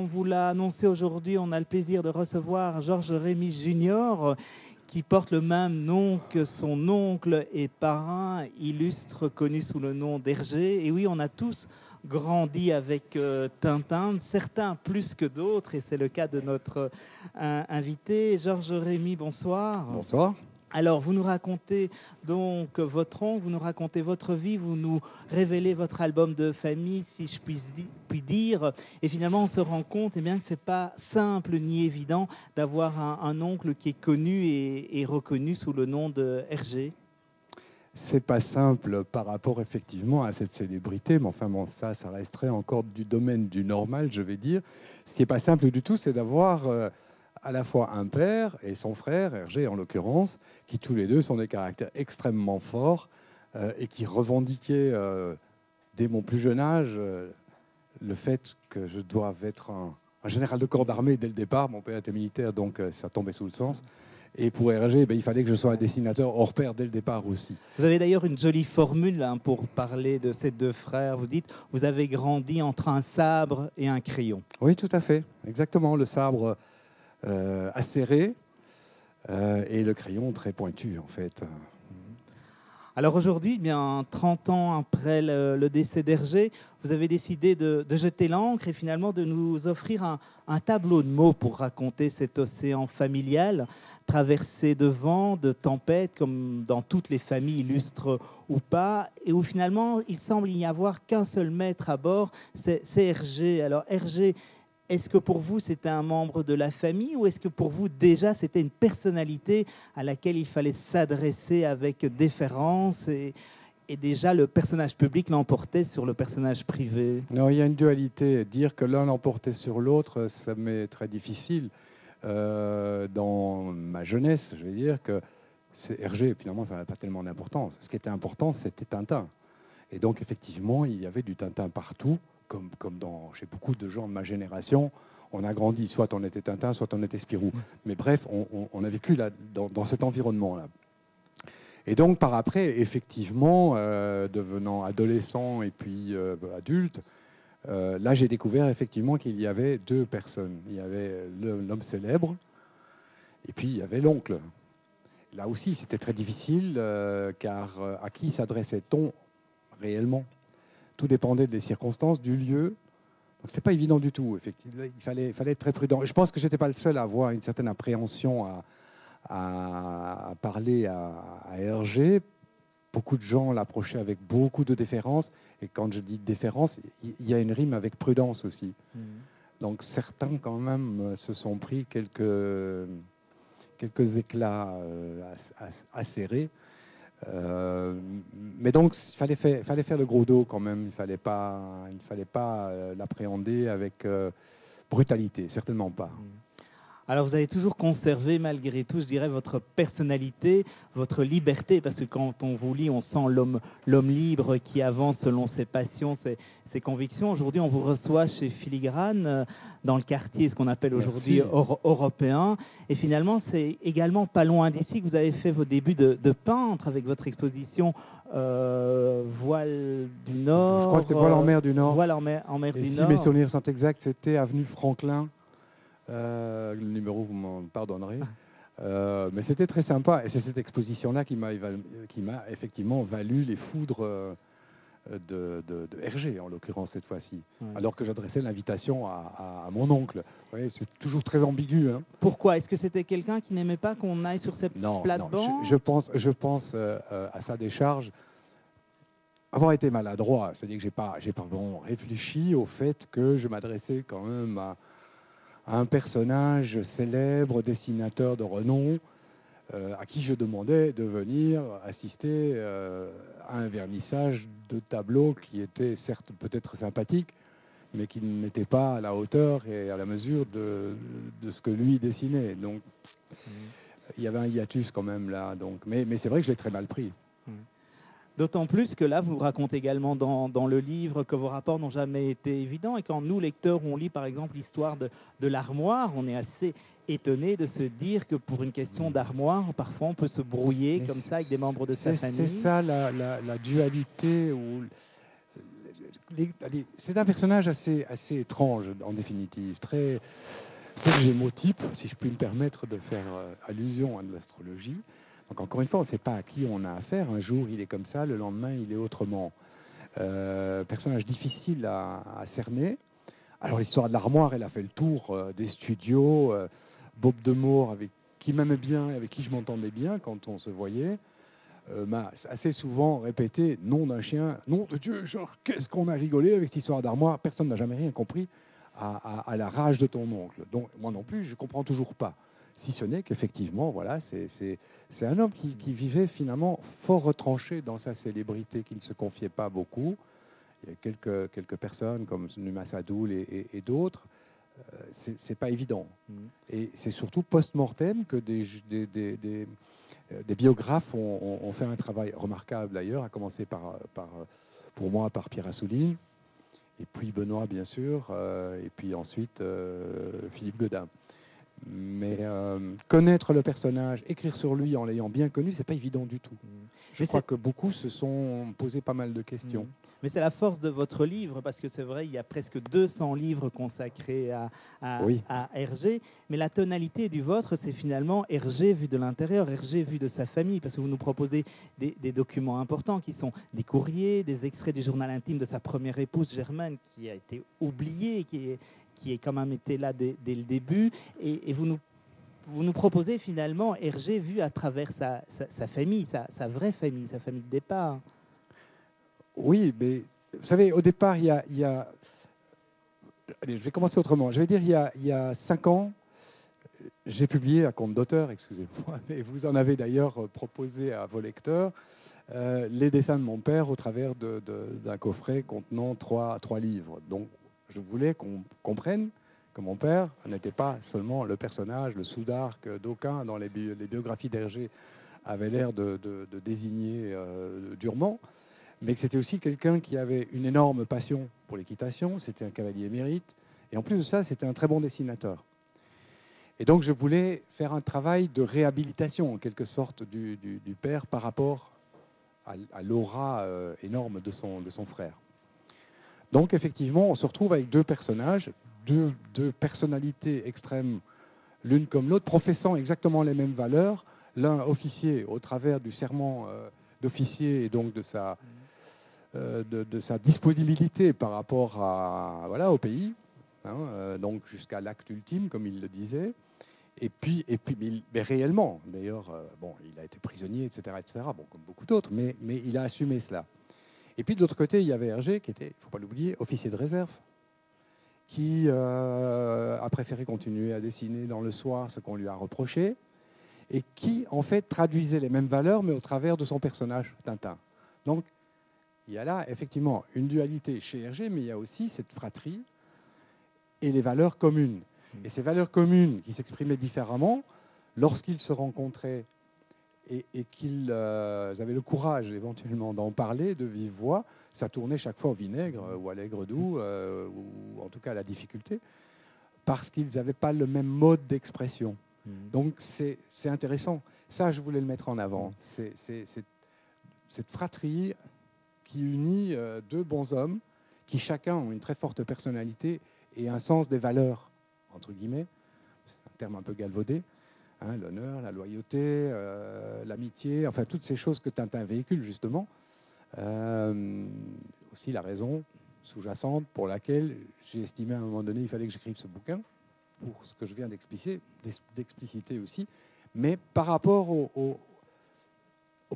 on vous l'a annoncé aujourd'hui, on a le plaisir de recevoir Georges Rémy Junior, qui porte le même nom que son oncle et parrain illustre, connu sous le nom d'Hergé. Et oui, on a tous grandi avec Tintin, certains plus que d'autres, et c'est le cas de notre invité. Georges Rémy, bonsoir. Bonsoir. Alors, vous nous racontez donc votre oncle, vous nous racontez votre vie, vous nous révélez votre album de famille, si je puis dire. Et finalement, on se rend compte que ce n'est pas simple ni évident d'avoir un oncle qui est connu et reconnu sous le nom de Hergé. C'est pas simple par rapport effectivement à cette célébrité, mais enfin bon, ça resterait encore du domaine du normal, je vais dire. Ce qui n'est pas simple du tout, c'est d'avoir à la fois un père et son frère, Hergé en l'occurrence, qui tous les deux sont des caractères extrêmement forts et qui revendiquaient dès mon plus jeune âge le fait que je doive être un général de corps d'armée dès le départ. Mon père était militaire, donc ça tombait sous le sens. Et pour Hergé, il fallait que je sois un dessinateur hors pair dès le départ aussi. Vous avez d'ailleurs une jolie formule pour parler de ces deux frères. Vous dites, vous avez grandi entre un sabre et un crayon. Oui, tout à fait. Exactement. Le sabre acéré et le crayon très pointu, en fait. Alors aujourd'hui, bien 30 ans après le décès d'Hergé, vous avez décidé de jeter l'encre et finalement de nous offrir un tableau de mots pour raconter cet océan familial, traversé de vents, de tempêtes, comme dans toutes les familles illustres ou pas, et où finalement il semble n'y avoir qu'un seul maître à bord, c'est Hergé. Alors Hergé, est-ce que pour vous, c'était un membre de la famille ou est-ce que pour vous, déjà, c'était une personnalité à laquelle il fallait s'adresser avec déférence et déjà, le personnage public l'emportait sur le personnage privé? Non, il y a une dualité. Dire que l'un l'emportait sur l'autre, ça m'est très difficile. Dans ma jeunesse, je vais dire que c'est Hergé, finalement, ça n'a pas tellement d'importance. Ce qui était important, c'était Tintin. Et donc, effectivement, il y avait du Tintin partout. Comme chez beaucoup de gens de ma génération, on a grandi, soit on était Tintin, soit on était Spirou. Mais bref, on a vécu là, dans cet environnement-là. Et donc, par après, effectivement, devenant adolescent et puis adulte, là, j'ai découvert effectivement qu'il y avait deux personnes. Il y avait l'homme célèbre et puis il y avait l'oncle. Là aussi, c'était très difficile, car à qui s'adressait-on réellement ? Tout dépendait des circonstances, du lieu. Donc, ce n'était pas évident du tout. Effectivement, il fallait être très prudent. Et je pense que je n'étais pas le seul à avoir une certaine appréhension à parler à Hergé. Beaucoup de gens l'approchaient avec beaucoup de déférence. Et quand je dis déférence, il y a une rime avec prudence aussi. Donc certains, quand même, se sont pris quelques éclats acérés. Mais donc, il fallait faire le gros dos quand même. Il ne fallait pas l'appréhender avec brutalité, certainement pas. Alors, vous avez toujours conservé, malgré tout, je dirais, votre personnalité, votre liberté, parce que quand on vous lit, on sent l'homme libre qui avance selon ses passions, ses convictions. Aujourd'hui, on vous reçoit chez Filigrane, dans le quartier, ce qu'on appelle aujourd'hui européen. Et finalement, c'est également pas loin d'ici que vous avez fait vos débuts de peintre avec votre exposition Voile du Nord. Je crois que c'était Voile en mer du Nord. Voile en mer du Nord. Si mes souvenirs sont exacts, c'était avenue Franklin. Le numéro, vous m'en pardonnerez. Mais c'était très sympa. Et c'est cette exposition-là qui m'a effectivement valu les foudres de Hergé, en l'occurrence, cette fois-ci. Alors que j'adressais l'invitation à mon oncle. Vous voyez, c'est toujours très ambigu. Hein. Pourquoi? Est-ce que c'était quelqu'un qui n'aimait pas qu'on aille sur cette plate-bande? Non, je pense à sa décharge avoir été maladroit. C'est-à-dire que j'ai pas vraiment réfléchi au fait que je m'adressais quand même à un personnage célèbre, dessinateur de renom, à qui je demandais de venir assister à un vernissage de tableaux qui était certes peut-être sympathique, mais qui n'était pas à la hauteur et à la mesure de ce que lui dessinait. Donc, il y avait un hiatus quand même là. Donc, mais c'est vrai que je l'ai très mal pris. D'autant plus que là, vous racontez également dans le livre que vos rapports n'ont jamais été évidents. Et quand nous, lecteurs, on lit par exemple l'histoire de l'armoire, on est assez étonné de se dire que pour une question d'armoire, parfois on peut se brouiller comme ça avec des membres de sa famille. C'est ça la dualité. c'est un personnage assez étrange, en définitive. C'est le gémotype, si je puis me permettre de faire allusion à de l'astrologie. Donc, encore une fois, on ne sait pas à qui on a affaire. Un jour, il est comme ça, le lendemain, il est autrement. Personnage difficile à cerner. Alors, l'histoire de l'armoire, elle a fait le tour des studios. Bob Demore, avec qui m'aimait bien, avec qui je m'entendais bien quand on se voyait, m'a assez souvent répété « Nom d'un chien, nom de Dieu, genre, qu'est-ce qu'on a rigolé avec cette histoire d'armoire, personne n'a jamais rien compris à la rage de ton oncle. » Donc, moi non plus, je ne comprends toujours pas. Si ce n'est qu'effectivement, voilà, c'est un homme qui vivait finalement fort retranché dans sa célébrité, qui ne se confiait pas beaucoup. Il y a quelques personnes comme Numa Sadoul et d'autres. C'est pas évident. Et c'est surtout post-mortem que des biographes ont fait un travail remarquable d'ailleurs, à commencer pour moi par Pierre Assouline, et puis Benoît bien sûr, et puis ensuite Philippe Godin. Mais connaître le personnage, écrire sur lui en l'ayant bien connu, c'est pas évident du tout. Je crois que beaucoup se sont posé pas mal de questions. Mais c'est la force de votre livre, parce que c'est vrai, il y a presque 200 livres consacrés à Hergé, mais la tonalité du vôtre, c'est finalement Hergé vu de l'intérieur, Hergé vu de sa famille, parce que vous nous proposez des documents importants qui sont des courriers, des extraits du journal intime de sa première épouse Germaine, qui a été oubliée, qui a quand même été là dès le début, et vous nous proposez finalement Hergé vu à travers sa famille, sa vraie famille, sa famille de départ. Oui, mais vous savez, au départ, il y a... Allez, je vais commencer autrement. Je vais dire, il y a 5 ans, j'ai publié un compte d'auteur, excusez-moi, mais vous en avez d'ailleurs proposé à vos lecteurs, les dessins de mon père au travers d'un coffret contenant 3 livres. Donc, je voulais qu'on comprenne que mon père n'était pas seulement le personnage, le soudard que d'aucuns dans les biographies d'Hergé avaient l'air de désigner durement, mais que c'était aussi quelqu'un qui avait une énorme passion pour l'équitation, c'était un cavalier émérite, et en plus de ça, c'était un très bon dessinateur. Et donc, je voulais faire un travail de réhabilitation, en quelque sorte, du père par rapport à l'aura énorme de son frère. Donc, effectivement, on se retrouve avec 2 personnages, deux personnalités extrêmes, l'une comme l'autre, professant exactement les mêmes valeurs, l'un officier au travers du serment d'officier et donc de sa disponibilité par rapport au pays, donc jusqu'à l'acte ultime, comme il le disait. Et puis mais réellement, d'ailleurs, il a été prisonnier, etc., comme beaucoup d'autres, mais il a assumé cela. Et puis de l'autre côté, il y avait Hergé, qui était, il ne faut pas l'oublier, officier de réserve, qui a préféré continuer à dessiner dans le soir ce qu'on lui a reproché, et qui, en fait, traduisait les mêmes valeurs, mais au travers de son personnage, Tintin. Donc, il y a là, effectivement, une dualité chez Hergé, mais il y a aussi cette fratrie et les valeurs communes. Et ces valeurs communes qui s'exprimaient différemment, lorsqu'ils se rencontraient et qu'ils avaient le courage, éventuellement, d'en parler de vive voix, ça tournait chaque fois au vinaigre ou à l'aigre doux, ou en tout cas à la difficulté, parce qu'ils n'avaient pas le même mode d'expression. Donc, c'est intéressant. Ça, je voulais le mettre en avant. C'est cette fratrie qui unit 2 bons hommes qui chacun ont une très forte personnalité et un sens des valeurs, entre guillemets, c'est un terme un peu galvaudé, l'honneur, la loyauté, l'amitié, enfin toutes ces choses que Tintin véhicule justement. Aussi la raison sous-jacente pour laquelle j'ai estimé à un moment donné qu'il fallait que j'écrive ce bouquin, pour ce que je viens d'expliciter aussi, mais par rapport au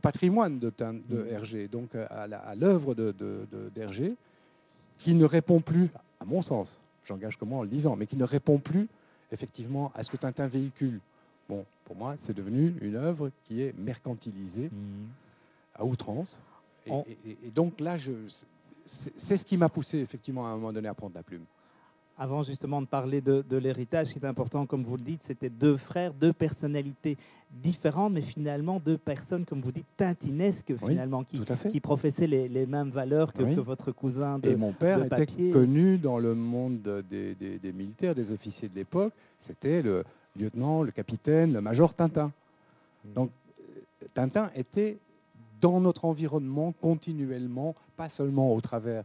patrimoine de Hergé, donc à l'œuvre d'Hergé, qui ne répond plus, à mon sens, j'engage que moi en le lisant, mais qui ne répond plus effectivement à ce que Tintin véhicule. Bon, pour moi, c'est devenu une œuvre qui est mercantilisée à outrance. Et donc là, c'est ce qui m'a poussé effectivement à un moment donné à prendre la plume. Avant justement de parler de l'héritage, ce qui est important, comme vous le dites, c'était 2 frères, 2 personnalités différentes, mais finalement 2 personnes, comme vous dites, tintinesques, finalement, qui professaient les mêmes valeurs que votre cousin de papier. Et mon père était connu dans le monde des militaires, des officiers de l'époque. C'était le lieutenant, le capitaine, le major Tintin. Donc Tintin était dans notre environnement continuellement, pas seulement au travers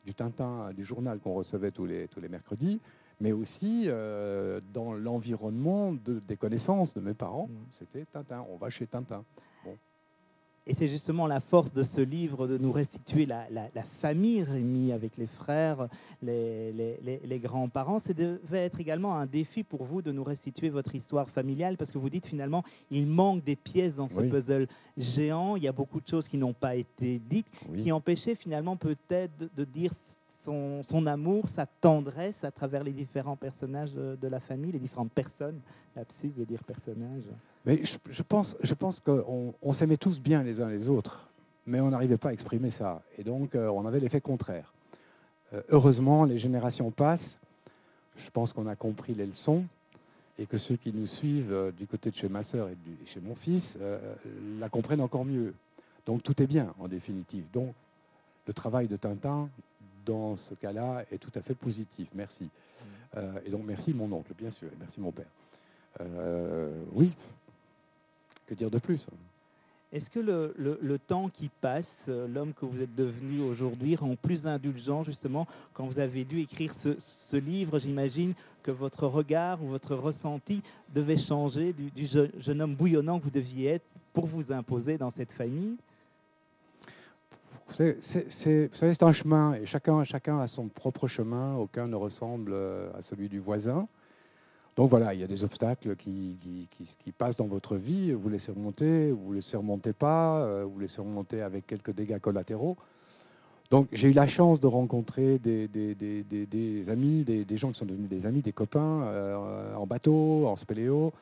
du Tintin, du journal qu'on recevait tous les mercredis, mais aussi dans l'environnement des connaissances de mes parents. C'était Tintin, on va chez Tintin. Bon. Et c'est justement la force de ce livre de nous restituer la famille Rémy avec les frères, les grands-parents. Ça devait être également un défi pour vous de nous restituer votre histoire familiale parce que vous dites finalement il manque des pièces dans ce puzzle géant. Il y a beaucoup de choses qui n'ont pas été dites, qui empêchaient finalement peut-être de dire son amour, sa tendresse à travers les différents personnages de la famille, les différentes personnes. Lapsus de dire personnage. Mais je pense qu'on s'aimait tous bien les uns les autres, mais on n'arrivait pas à exprimer ça. Et donc, on avait l'effet contraire. Heureusement, les générations passent. Je pense qu'on a compris les leçons et que ceux qui nous suivent du côté de chez ma sœur et chez mon fils la comprennent encore mieux. Donc, tout est bien, en définitive. Donc, le travail de Tintin, dans ce cas-là, est tout à fait positif. Merci. Et donc, merci mon oncle, bien sûr, et merci mon père. Oui. Que dire de plus? Est-ce que le temps qui passe, l'homme que vous êtes devenu aujourd'hui, rend plus indulgent justement quand vous avez dû écrire ce livre? J'imagine que votre regard ou votre ressenti devait changer du jeune homme bouillonnant que vous deviez être pour vous imposer dans cette famille. Vous savez, c'est un chemin et chacun a son propre chemin. Aucun ne ressemble à celui du voisin. Donc voilà, il y a des obstacles qui passent dans votre vie, vous les surmontez, vous ne les surmontez pas, vous les surmontez avec quelques dégâts collatéraux. Donc j'ai eu la chance de rencontrer des amis, des gens qui sont devenus des amis, des copains, en bateau, en spéléo,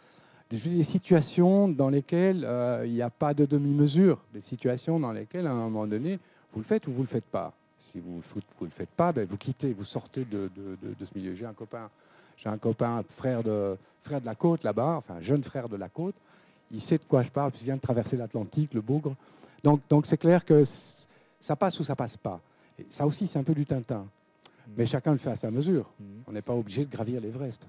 des situations dans lesquelles il n'y a pas de demi-mesure, des situations dans lesquelles à un moment donné, vous le faites ou vous ne le faites pas. Si vous ne le faites pas, ben, vous quittez, vous sortez de ce milieu. J'ai un copain, frère de la côte là-bas, enfin jeune frère de la côte. Il sait de quoi je parle, puisqu'il vient de traverser l'Atlantique, le Bougre. Donc c'est clair que ça passe ou ça passe pas. Et ça aussi, c'est un peu du Tintin. Mais chacun le fait à sa mesure. On n'est pas obligé de gravir l'Everest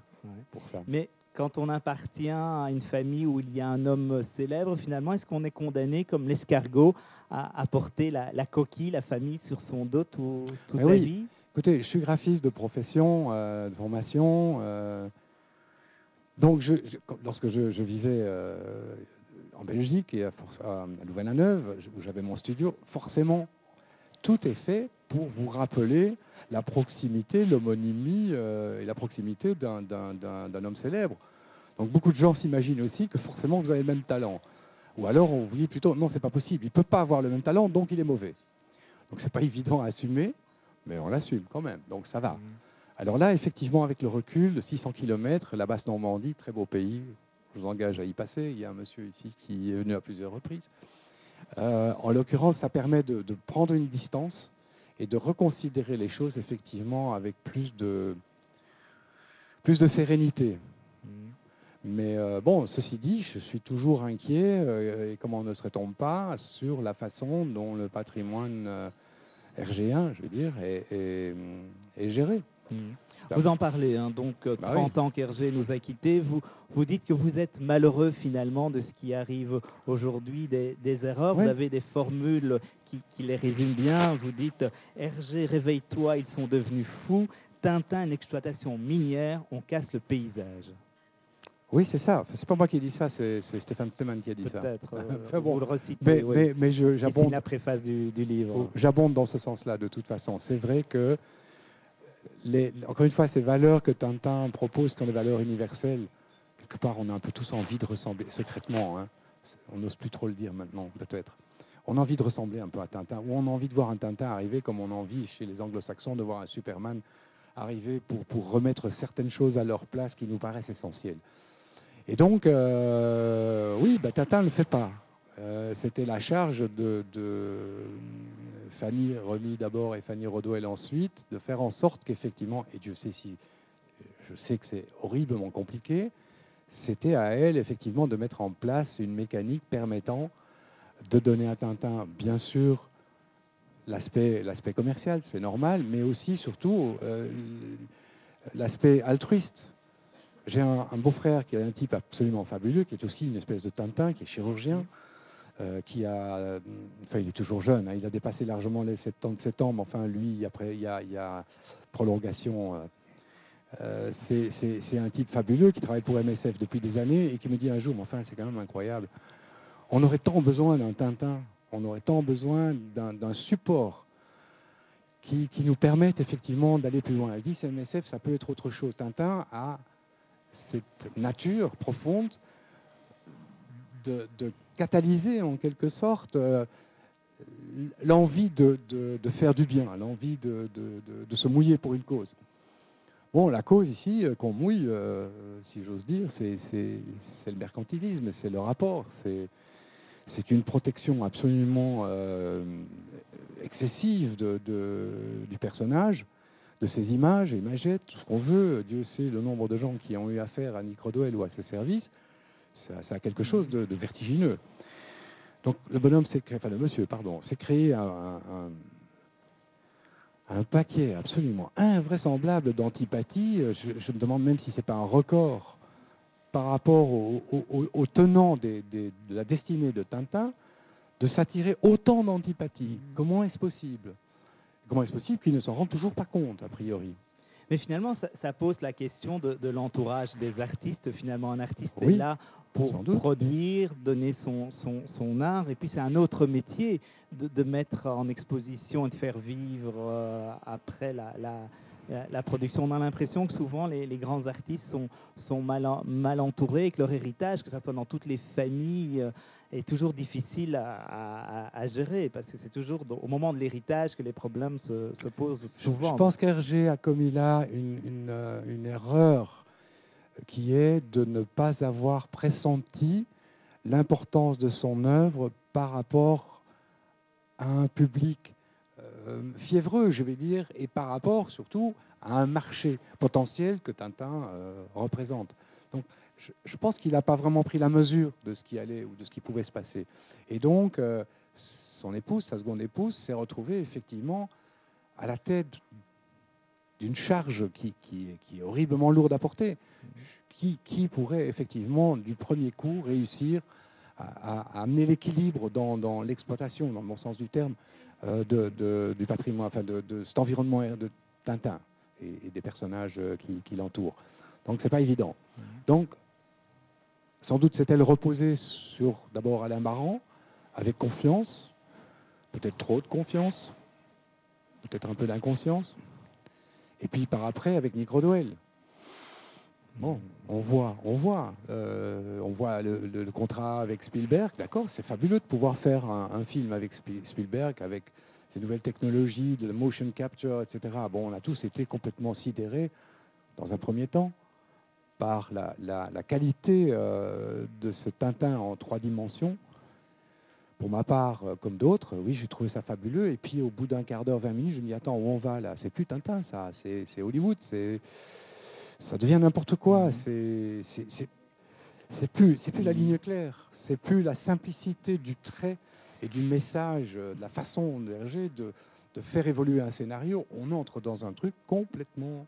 pour ça. Mais quand on appartient à une famille où il y a un homme célèbre, finalement, est-ce qu'on est condamné, comme l'escargot, à porter la coquille, la famille sur son dos toute sa vie? Écoutez, je suis graphiste de profession, de formation. Donc, lorsque je vivais en Belgique et à Louvain-la-Neuve, où j'avais mon studio, forcément, tout est fait pour vous rappeler la proximité, l'homonymie et la proximité d'un homme célèbre. Donc, beaucoup de gens s'imaginent aussi que forcément, vous avez le même talent. Ou alors, on vous dit plutôt, non, c'est pas possible, il ne peut pas avoir le même talent, donc il est mauvais. Donc, c'est pas évident à assumer. Mais on l'assume quand même, donc ça va. Alors là, effectivement, avec le recul de 600 km, la Basse-Normandie, très beau pays, je vous engage à y passer. Il y a un monsieur ici qui est venu à plusieurs reprises. En l'occurrence, ça permet de prendre une distance et de reconsidérer les choses, effectivement, avec plus de sérénité. Mais bon, ceci dit, je suis toujours inquiet, et comment ne serait-on pas, sur la façon dont le patrimoine RG1, je veux dire, est géré. Vous en parlez, hein, donc 30 ans qu'Hergé nous a quittés. Vous dites que vous êtes malheureux finalement de ce qui arrive aujourd'hui, des erreurs. Vous avez des formules qui les résument bien. Vous dites Hergé, réveille-toi, ils sont devenus fous. Tintin, une exploitation minière, on casse le paysage. Oui, c'est ça. Enfin, c'est pas moi qui dis ça, c'est Stéphane Stemann qui a dit ça. Peut-être. Enfin, bon, vous le recitez. Mais j'abonde. C'est la préface du livre. J'abonde dans ce sens-là, de toute façon. C'est vrai que, encore une fois, ces valeurs que Tintin propose sont des valeurs universelles. Quelque part, on a un peu tous envie de ressembler, secrètement. Hein. On n'ose plus trop le dire maintenant, peut-être. On a envie de ressembler un peu à Tintin, ou on a envie de voir un Tintin arriver comme on a envie chez les anglo-saxons de voir un Superman arriver pour remettre certaines choses à leur place qui nous paraissent essentielles. Et donc, oui, Tintin ne le fait pas. C'était la charge de Fanny Remy d'abord et Fanny Rodwell ensuite, de faire en sorte qu'effectivement, et Dieu sait si je sais que c'est horriblement compliqué, c'était à elle effectivement de mettre en place une mécanique permettant de donner à Tintin, bien sûr, l'aspect commercial, c'est normal, mais aussi, surtout, l'aspect altruiste. J'ai un beau-frère qui est un type absolument fabuleux, qui est aussi une espèce de Tintin, qui est chirurgien, Enfin, il est toujours jeune, hein, il a dépassé largement les 77 ans, mais enfin, lui, après, il y a prolongation. C'est un type fabuleux qui travaille pour MSF depuis des années et qui me dit un jour, mais enfin, c'est quand même incroyable. On aurait tant besoin d'un Tintin, on aurait tant besoin d'un support qui nous permette effectivement d'aller plus loin. Je dis, c'est MSF, ça peut être autre chose. Tintin a cette nature profonde de catalyser en quelque sorte l'envie de faire du bien, l'envie de se mouiller pour une cause. Bon, la cause ici, qu'on mouille, si j'ose dire, c'est le mercantilisme, c'est le rapport, c'est une protection absolument excessive du personnage, de ses images, imagettes, tout ce qu'on veut. Dieu sait le nombre de gens qui ont eu affaire à Nick Rodwell ou à ses services. Ça a quelque chose de vertigineux. Donc le monsieur, s'est créé un paquet absolument invraisemblable d'antipathie. Je me demande même si ce n'est pas un record par rapport aux tenants de la destinée de Tintin, de s'attirer autant d'antipathie. Comment est-ce possible? Comment est-ce possible qu'ils ne s'en rendent toujours pas compte, a priori? Mais finalement, ça pose la question de l'entourage des artistes. Finalement, un artiste Oui, est là pour produire, donner son art. Et puis, c'est un autre métier de mettre en exposition et de faire vivre après la production. On a l'impression que souvent, les grands artistes sont mal entourés et que leur héritage, que ce soit dans toutes les familles, est toujours difficile à gérer, parce que c'est toujours au moment de l'héritage que les problèmes se posent souvent. Je pense qu'Hergé a commis là une erreur qui est de ne pas avoir pressenti l'importance de son œuvre par rapport à un public fiévreux, je vais dire, et par rapport surtout à un marché potentiel que Tintin représente. Donc, je pense qu'il n'a pas vraiment pris la mesure de ce qui allait ou de ce qui pouvait se passer. Et donc, son épouse, sa seconde épouse, s'est retrouvée effectivement à la tête d'une charge qui est horriblement lourde à porter, qui pourrait effectivement, du premier coup, réussir à amener l'équilibre dans l'exploitation, dans le bon sens du terme, du patrimoine, enfin de cet environnement de Tintin et des personnages qui l'entourent. Donc, c'est pas évident. Donc, sans doute s'est-elle reposée sur d'abord Alain Maran, avec confiance, peut-être trop de confiance, peut-être un peu d'inconscience, et puis par après avec Nick Rodwell. Bon, on voit le contrat avec Spielberg, d'accord, c'est fabuleux de pouvoir faire un film avec Spielberg, avec ces nouvelles technologies, de la motion capture, etc. Bon, on a tous été complètement sidérés dans un premier temps par la qualité de ce Tintin en 3 dimensions. Pour ma part, comme d'autres, oui, j'ai trouvé ça fabuleux. Et puis, au bout d'un quart d'heure, 20 minutes, je me dis, attends, où on va là? C'est plus Tintin, ça. C'est Hollywood. Ça devient n'importe quoi. C'est plus la ligne claire. C'est plus la simplicité du trait et du message, de la façon d'Hergé de faire évoluer un scénario. On entre dans un truc complètement...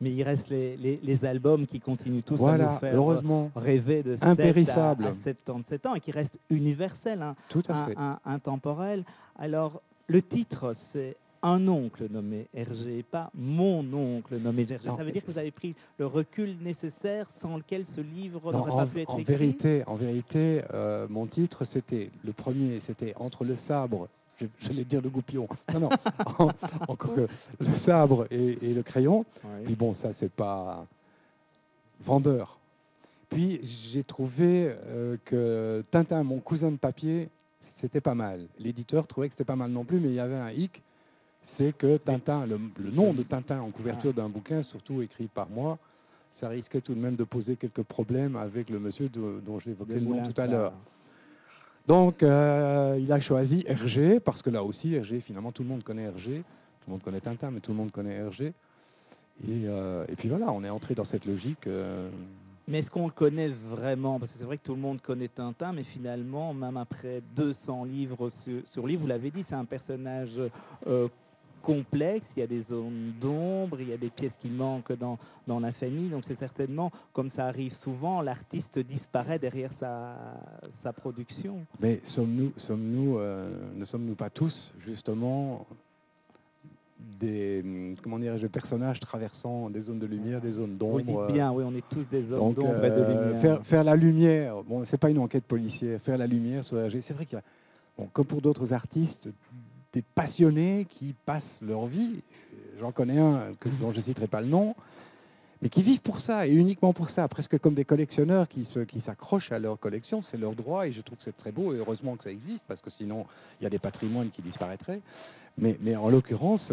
Mais il reste les albums qui continuent tous à nous faire heureusement, rêver de 7 à 77 ans et qui restent universels, hein, tout à fait. Intemporels. Alors, le titre, c'est Un oncle nommé Hergé, pas Mon oncle nommé Hergé. Ça veut dire que vous avez pris le recul nécessaire sans lequel ce livre n'aurait pas pu être écrit? En vérité, mon titre, le premier, c'était Entre le sabre... J'allais dire le goupillon. Non, encore que le sabre et le crayon. Oui. Puis bon, ça, c'est pas vendeur. Puis j'ai trouvé que Tintin, mon cousin de papier, c'était pas mal. L'éditeur trouvait que c'était pas mal non plus, mais il y avait un hic, c'est que Tintin, le nom de Tintin en couverture d'un bouquin, surtout écrit par moi, ça risquait tout de même de poser quelques problèmes avec le monsieur dont j'évoquais le nom tout à l'heure. Donc, il a choisi Hergé, parce que là aussi, Hergé, finalement, tout le monde connaît Hergé. Tout le monde connaît Tintin, mais tout le monde connaît Hergé. Et puis voilà, on est entré dans cette logique. Mais est-ce qu'on le connaît vraiment? Parce que c'est vrai que tout le monde connaît Tintin, mais finalement, même après 200 livres sur livre, vous l'avez dit, c'est un personnage complexe, il y a des zones d'ombre, il y a des pièces qui manquent dans la famille. Donc c'est certainement, comme ça arrive souvent, l'artiste disparaît derrière sa production. Mais ne sommes-nous pas tous, justement, comment dirais-je, des personnages traversant des zones de lumière, des zones d'ombre. Vous le dites bien, oui, on est tous des hommes Donc, d'ombre et de lumière. faire la lumière, bon, c'est pas une enquête policière, faire la lumière sur Hergé, c'est vrai qu'il y a, bon, comme pour d'autres artistes, des passionnés qui passent leur vie. J'en connais un dont je ne citerai pas le nom, mais qui vivent pour ça et uniquement pour ça, presque comme des collectionneurs qui s'accrochent à leur collection. C'est leur droit et je trouve que c'est très beau et heureusement que ça existe parce que sinon il y a des patrimoines qui disparaîtraient. Mais en l'occurrence,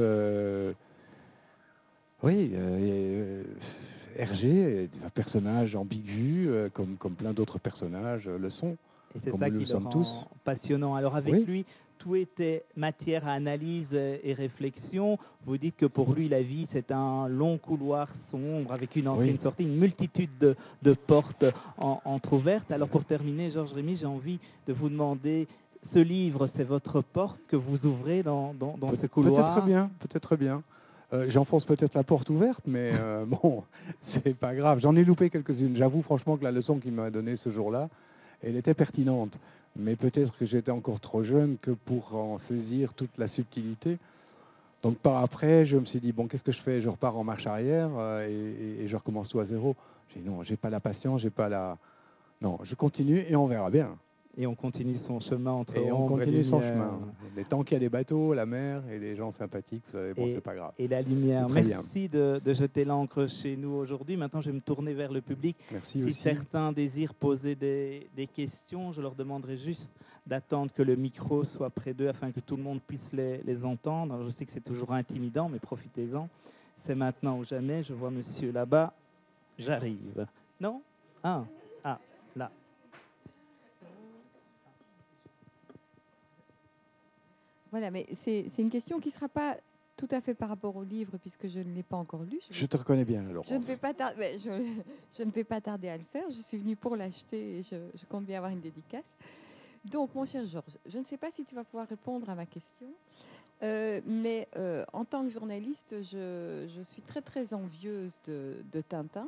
oui, Hergé est un personnage ambigu comme plein d'autres personnages le sont. Et c'est comme ça nous qui le le sommes rend tous. passionnant. Alors avec Oui. lui, tout était matière à analyse et réflexion. Vous dites que pour lui, la vie, c'est un long couloir sombre avec une entrée, Oui. une sortie, une multitude de portes entrouvertes. Alors pour terminer, Georges Rémy, j'ai envie de vous demander, ce livre, c'est votre porte que vous ouvrez dans ce couloir? Peut-être bien. J'enfonce peut-être la porte ouverte, mais bon, c'est pas grave. J'en ai loupé quelques-unes. J'avoue franchement que la leçon qu'il m'a donnée ce jour-là, elle était pertinente. Mais peut-être que j'étais encore trop jeune que pour en saisir toute la subtilité. Donc par après, je me suis dit, bon, qu'est-ce que je fais? Je repars en marche arrière et je recommence tout à zéro. J'ai dit, non, j'ai pas la patience, j'ai pas la... Non, je continue et on verra bien. Et on continue son chemin entre Et on ombre et continue son lumière. chemin. Mais tant qu'il y a des bateaux, la mer et les gens sympathiques, vous savez, bon, Et, c'est pas grave. et la lumière. Très bien. Merci de jeter l'encre chez nous aujourd'hui. Maintenant, je vais me tourner vers le public. Merci Si aussi. certains désirent poser des questions, je leur demanderai juste d'attendre que le micro soit près d'eux afin que tout le monde puisse les entendre. Alors, je sais que c'est toujours intimidant, mais profitez-en. C'est maintenant ou jamais. Je vois monsieur là-bas. J'arrive. Non? Ah, là. Voilà, mais c'est une question qui ne sera pas tout à fait par rapport au livre, puisque je ne l'ai pas encore lu. Je te reconnais bien, Laurence. Je ne vais pas tarder à le faire. Je suis venue pour l'acheter et je compte bien avoir une dédicace. Donc, mon cher Georges, je ne sais pas si tu vas pouvoir répondre à ma question, mais en tant que journaliste, je suis très, très envieuse de Tintin,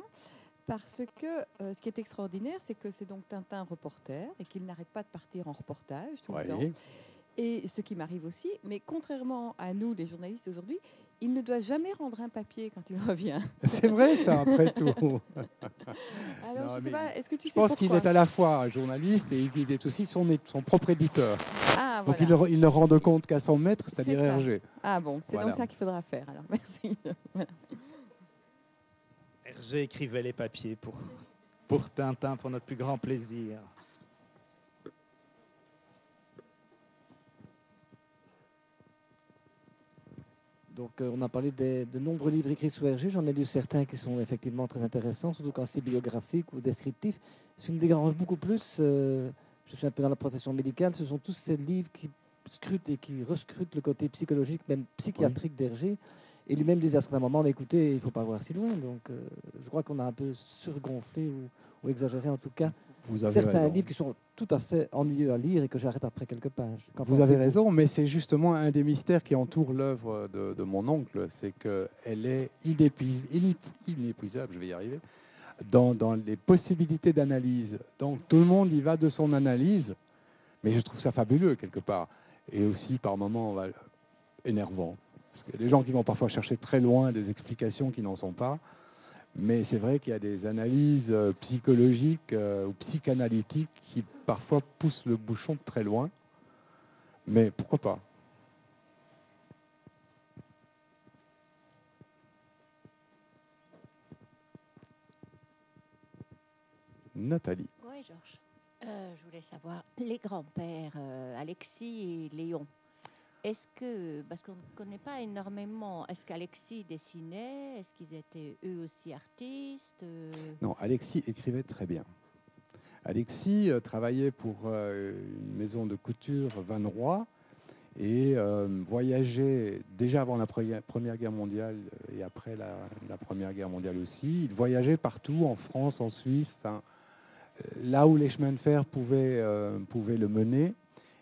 parce que ce qui est extraordinaire, c'est que c'est donc Tintin reporter et qu'il n'arrête pas de partir en reportage tout le temps. Et ce qui m'arrive aussi, mais contrairement à nous, les journalistes aujourd'hui, il ne doit jamais rendre un papier quand il revient. C'est vrai, ça, après tout. Alors, Non, je sais pas, est-ce que tu sais Je pense pourquoi? qu'il est à la fois un journaliste et il est aussi son propre éditeur. Ah, Donc voilà. il ne rend de compte qu'à son maître, c'est-à-dire C'est ça. Hergé. Ah bon, c'est Voilà. donc ça qu'il faudra faire. Alors, merci. Hergé écrivait les papiers pour Tintin, pour notre plus grand plaisir. Donc, on a parlé de nombreux livres écrits sur Hergé. J'en ai lu certains qui sont effectivement très intéressants, surtout quand c'est biographique ou descriptif. Ce qui me dérange beaucoup plus, je suis un peu dans la profession médicale, ce sont tous ces livres qui scrutent et qui rescrutent le côté psychologique, même psychiatrique d'Hergé. Et lui-même disait à certains moments, mais écoutez, il ne faut pas voir si loin. Donc, je crois qu'on a un peu surgonflé ou exagéré en tout cas. Vous avez Certains raison. livres qui sont tout à fait ennuyeux à lire et que j'arrête après quelques pages. Vous avez raison, mais c'est justement un des mystères qui entoure l'œuvre de mon oncle, c'est qu'elle est inépuisable, je vais y arriver, dans les possibilités d'analyse. Donc tout le monde y va de son analyse, mais je trouve ça fabuleux quelque part, et aussi par moments énervant. Parce qu'il y a des gens qui vont parfois chercher très loin des explications qui n'en sont pas. Mais c'est vrai qu'il y a des analyses psychologiques ou psychanalytiques qui parfois poussent le bouchon de très loin. Mais pourquoi pas? Nathalie. Oui, Georges. Je voulais savoir, les grands-pères, Alexis et Léon, est-ce que, parce qu'on ne connaît pas énormément, est-ce qu'Alexis dessinait? Est-ce qu'ils étaient eux aussi artistes? Non, Alexis écrivait très bien. Alexis travaillait pour une maison de couture Van Roy et voyageait déjà avant la Première Guerre mondiale et après la Première Guerre mondiale aussi. Il voyageait partout, en France, en Suisse, enfin, là où les chemins de fer pouvaient le mener.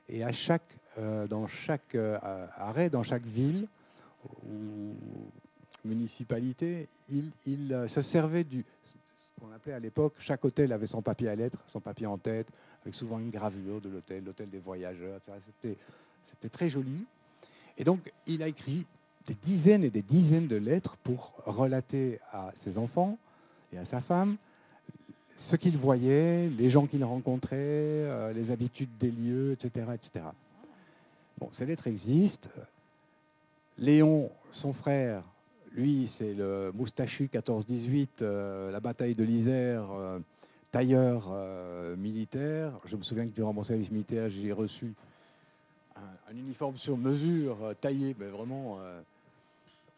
Et dans chaque arrêt, dans chaque ville, municipalités, il se servait ce qu'on appelait à l'époque, chaque hôtel avait son papier à lettres, son papier en tête, avec souvent une gravure de l'hôtel des voyageurs, etc. C'était très joli. Et donc, il a écrit des dizaines et des dizaines de lettres pour relater à ses enfants et à sa femme ce qu'il voyait, les gens qu'il rencontrait, les habitudes des lieux, etc., etc. Bon, ces lettres existent. Léon, son frère, lui, c'est le moustachu 14-18, la bataille de l'Isère, tailleur militaire. Je me souviens que durant mon service militaire, j'ai reçu un uniforme sur mesure, taillé, mais vraiment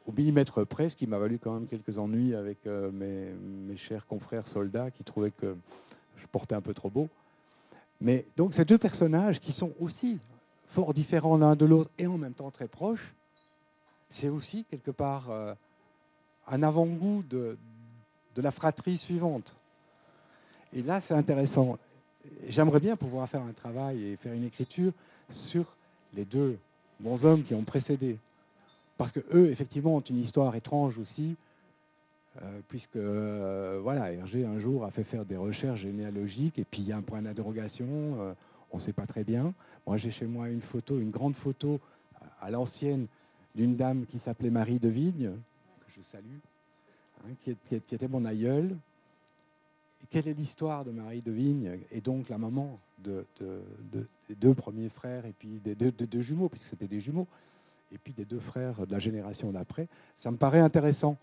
au millimètre près, ce qui m'a valu quand même quelques ennuis avec mes chers confrères soldats qui trouvaient que je portais un peu trop beau. Mais donc ces deux personnages qui sont aussi fort différents l'un de l'autre et en même temps très proches, c'est aussi quelque part un avant-goût de la fratrie suivante. Et là, c'est intéressant. J'aimerais bien pouvoir faire un travail et faire une écriture sur les deux bonshommes qui ont précédé. Parce qu'eux, effectivement, ont une histoire étrange aussi, puisque voilà, Hergé, un jour, a fait faire des recherches généalogiques, et puis il y a un point d'interrogation, on ne sait pas très bien. Moi, j'ai chez moi une photo, une grande photo à l'ancienne, d'une dame qui s'appelait Marie de Vigne, que je salue, hein, qui était mon aïeule. Et quelle est l'histoire de Marie de Vigne et donc la maman des deux premiers frères et puis des deux jumeaux, puisque c'était des jumeaux, et puis des deux frères de la génération d'après. Ça me paraît intéressant.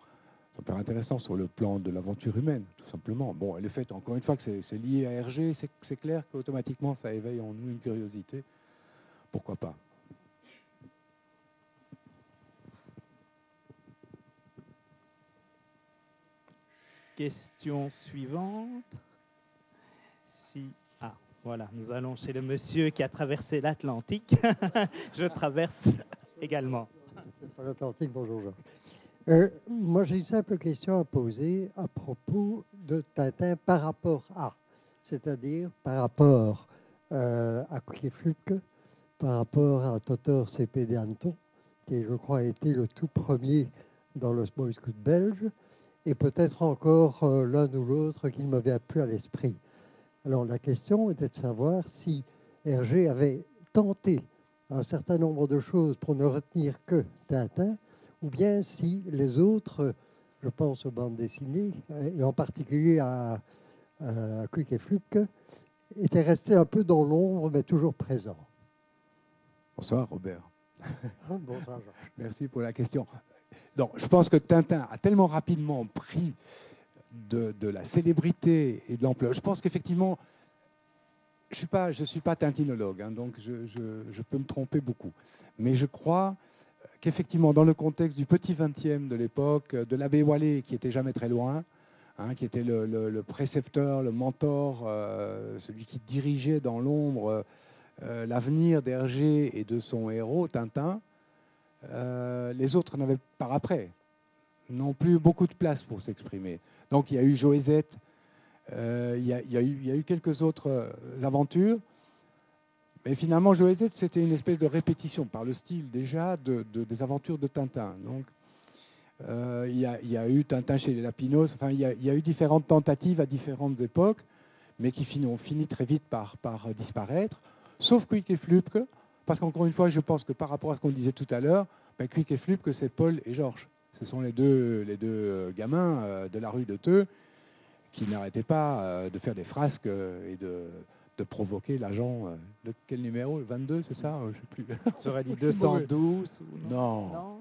Ça me paraît intéressant sur le plan de l'aventure humaine, tout simplement. Bon, et le fait, encore une fois, que c'est lié à Hergé, c'est clair qu'automatiquement, ça éveille en nous une curiosité. Pourquoi pas ? Question suivante. Voilà, nous allons chez le monsieur qui a traversé l'Atlantique. Je traverse également. C'est pas l'Atlantique, bonjour Jean. Moi, j'ai une simple question à poser à propos de Tintin par rapport à, c'est-à-dire par rapport à Quick et Flupke, par rapport à Totor C.P. Danton, qui, je crois, a été le tout premier dans le Boy Scout belge, et peut-être encore l'un ou l'autre qui me vient plus à l'esprit. Alors, la question était de savoir si Hergé avait tenté un certain nombre de choses pour ne retenir que Tintin, ou bien si les autres, je pense aux bandes dessinées, et en particulier à Quick et Flupke, étaient restés un peu dans l'ombre, mais toujours présents. Bonsoir Robert. Bonsoir Jean. Merci pour la question. Donc, je pense que Tintin a tellement rapidement pris de la célébrité et de l'ampleur. Je pense qu'effectivement, je suis pas tintinologue, hein, donc je peux me tromper beaucoup. Mais je crois qu'effectivement, dans le contexte du petit 20e de l'époque, de l'abbé Wallet, qui était jamais très loin, hein, qui était le précepteur, le mentor, celui qui dirigeait dans l'ombre l'avenir d'Hergé et de son héros, Tintin, les autres n'avaient par après non plus beaucoup de place pour s'exprimer. Donc il y a eu Joëzette, il y a eu quelques autres aventures, mais finalement Joëzette c'était une espèce de répétition par le style déjà des aventures de Tintin. Donc il y a eu Tintin chez les Lapinos, enfin il y a eu différentes tentatives à différentes époques, mais qui ont fini très vite par disparaître, sauf Quick et Flupke, parce qu'encore une fois je pense que par rapport à ce qu'on disait tout à l'heure, Quick et Flupke c'est Paul et Georges. Ce sont les deux gamins de la rue de Theux qui n'arrêtaient pas de faire des frasques et de provoquer l'agent. De quel numéro ? Le 22, c'est ça ? Je ne sais plus. J'aurais dit 212. Non.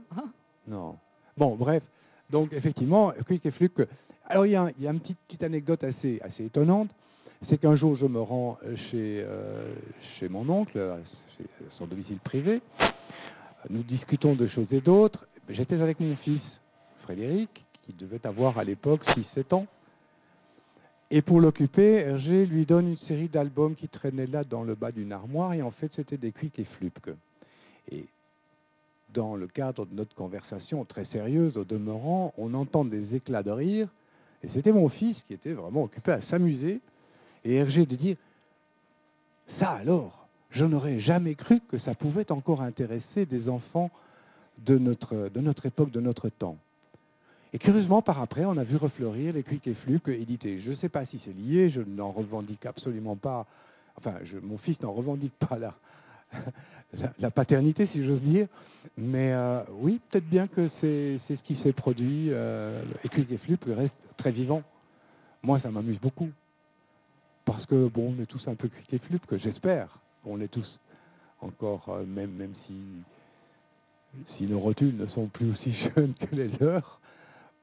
Non. Bon, bref. Donc, effectivement, Quick et Flupke. Alors, il y a une petite anecdote assez étonnante. C'est qu'un jour, je me rends chez mon oncle, chez son domicile privé. Nous discutons de choses et d'autres. J'étais avec mon fils, Frédéric, qui devait avoir à l'époque 6-7 ans. Et pour l'occuper, Hergé lui donne une série d'albums qui traînaient là dans le bas d'une armoire. Et en fait, c'était des Quick et Flupke. Et dans le cadre de notre conversation très sérieuse, au demeurant, on entend des éclats de rire. Et c'était mon fils qui était vraiment occupé à s'amuser. Et Hergé de dire « Ça alors, je n'aurais jamais cru que ça pouvait encore intéresser des enfants de notre époque, de notre temps. Et curieusement, par après, on a vu refleurir les Quick et Fluke édités. Je ne sais pas si c'est lié, je n'en revendique absolument pas, enfin, mon fils n'en revendique pas la paternité, si j'ose dire, mais oui, peut-être bien que c'est ce qui s'est produit, et Quick et Fluke reste très vivant. Moi, ça m'amuse beaucoup, parce que, bon, on est tous un peu Quick et Fluke, que j'espère qu'on est tous encore, même si nos rotules ne sont plus aussi jeunes que les leurs.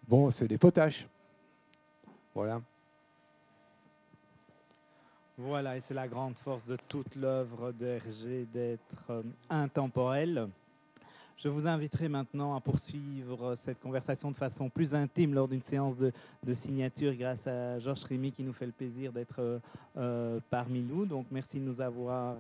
Bon, c'est des potaches. Voilà. Voilà, et c'est la grande force de toute l'œuvre d'Hergé d'être intemporelle. Je vous inviterai maintenant à poursuivre cette conversation de façon plus intime lors d'une séance de signature grâce à Georges Rémy qui nous fait le plaisir d'être parmi nous. Donc merci de nous avoir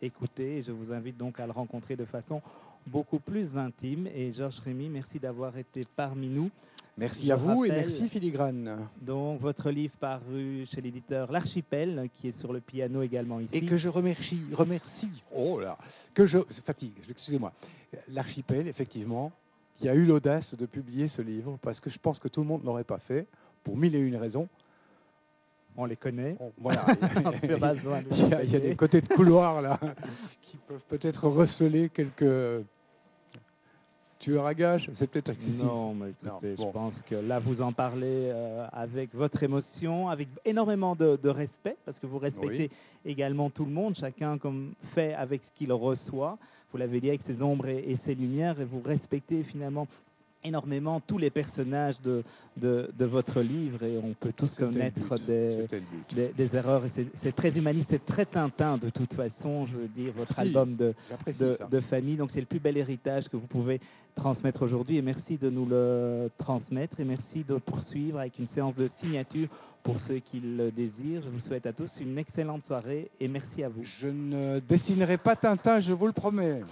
écoutés et je vous invite donc à le rencontrer de façon beaucoup plus intime. Et Georges Rémy, merci d'avoir été parmi nous. Merci à vous et merci Filigrane. Donc votre livre paru chez l'éditeur L'Archipel, qui est sur le piano également ici. Et que je remercie, oh là, que je fatigue, excusez-moi. L'Archipel, effectivement, qui a eu l'audace de publier ce livre, parce que je pense que tout le monde ne l'aurait pas fait, pour 1001 raisons. On les connaît. Voilà. Il y a des côtés de couloir là qui peuvent peut-être receler quelques tueurs à gages. C'est peut-être excessif. Non, mais écoutez, je pense que là, vous en parlez avec votre émotion, avec énormément de respect, parce que vous respectez également tout le monde, chacun comme fait avec ce qu'il reçoit. Vous l'avez dit, avec ses ombres et ses lumières, et vous respectez finalement énormément tous les personnages de votre livre, et on peut tous connaître des erreurs, et c'est très humaniste, c'est très Tintin de toute façon, je veux dire, votre album de famille, donc c'est le plus bel héritage que vous pouvez transmettre aujourd'hui, et merci de nous le transmettre, et merci de poursuivre avec une séance de signature pour ceux qui le désirent. Je vous souhaite à tous une excellente soirée, et merci à vous. Je ne dessinerai pas Tintin, je vous le promets.